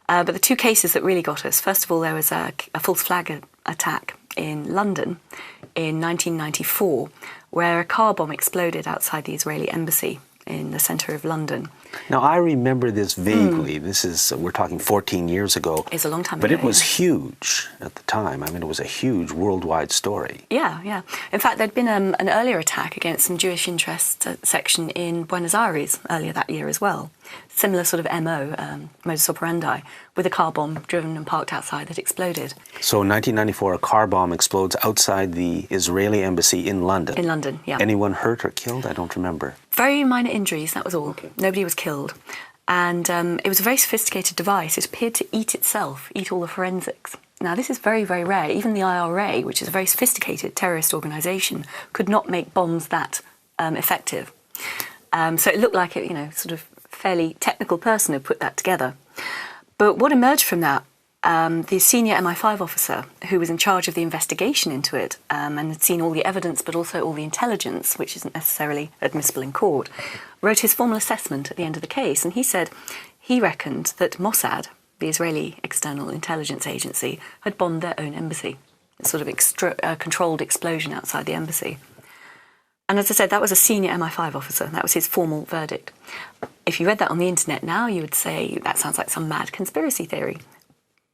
But the two cases that really got us, first of all, there was a false flag attack in London in 1994, where a car bomb exploded outside the Israeli embassy in the centre of London. Now, I remember this vaguely. This is, we're talking 14 years ago. It's a long time but ago. But it was huge at the time. I mean, it was a huge worldwide story. Yeah, yeah. In fact, there'd been an earlier attack against some Jewish interest section in Buenos Aires earlier that year as well. Similar sort of MO, modus operandi, with a car bomb driven and parked outside that exploded. So in 1994, a car bomb explodes outside the Israeli embassy in London. In London, yeah. Anyone hurt or killed? I don't remember. Very minor injuries, that was all. Okay. Nobody was killed. And it was a very sophisticated device. It appeared to eat itself, eat all the forensics. Now, this is very, very rare. Even the IRA, which is a very sophisticated terrorist organisation, could not make bombs that effective. So it looked like it, sort of fairly technical person had put that together. But what emerged from that, the senior MI5 officer who was in charge of the investigation into it and had seen all the evidence but also all the intelligence, which isn't necessarily admissible in court, wrote his formal assessment at the end of the case. And he said he reckoned that Mossad, the Israeli external intelligence agency, had bombed their own embassy. A sort of controlled explosion outside the embassy. And as I said, that was a senior MI5 officer. That was his formal verdict. If you read that on the internet now, you would say that sounds like some mad conspiracy theory.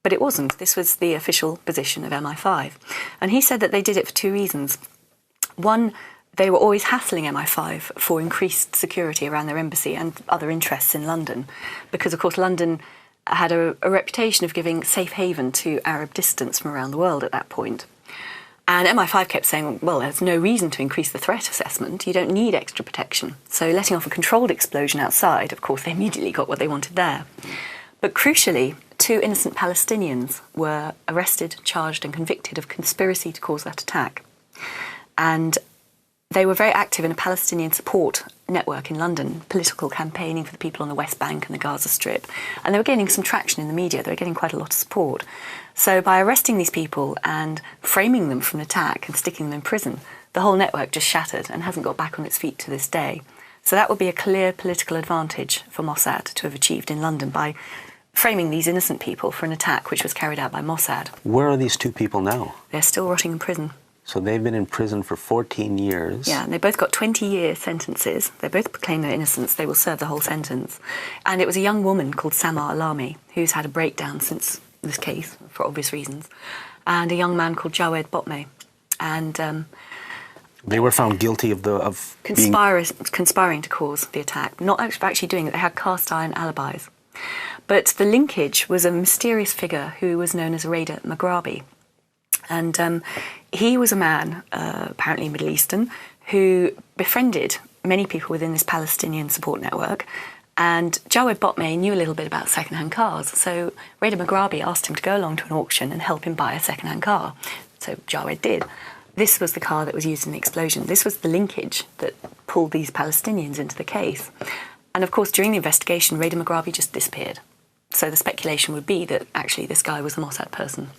But it wasn't. This was the official position of MI5. And he said that they did it for two reasons. One, they were always hassling MI5 for increased security around their embassy and other interests in London. Because, of course, London had a reputation of giving safe haven to Arab dissidents from around the world at that point. And MI5 kept saying, well, there's no reason to increase the threat assessment. You don't need extra protection. So letting off a controlled explosion outside, of course, they immediately got what they wanted there. But crucially, two innocent Palestinians were arrested, charged and convicted of conspiracy to cause that attack. And they were very active in a Palestinian support network in London, political campaigning for the people on the West Bank and the Gaza Strip. And they were gaining some traction in the media. They were getting quite a lot of support. So by arresting these people and framing them for an attack and sticking them in prison, the whole network just shattered and hasn't got back on its feet to this day. So that would be a clear political advantage for Mossad to have achieved in London by framing these innocent people for an attack which was carried out by Mossad. Where are these two people now? They're still rotting in prison. So they've been in prison for 14 years. Yeah, and they both got 20-year sentences. They both proclaim their innocence. They will serve the whole sentence. And it was a young woman called Samar Alami who's had a breakdown since this case, for obvious reasons, and a young man called Jawed Botme. And they were found guilty of conspiring to cause the attack, not actually doing it. They had cast-iron alibis. But the linkage was a mysterious figure who was known as Raider Maghrabi. And he was a man, apparently Middle Eastern, who befriended many people within this Palestinian support network. And Jawed Botme knew a little bit about second-hand cars. So Raider Maghrabi asked him to go along to an auction and help him buy a second-hand car. So Jawed did. This was the car that was used in the explosion. This was the linkage that pulled these Palestinians into the case. And of course, during the investigation, Raider Maghrabi just disappeared. So the speculation would be that actually this guy was a Mossad person.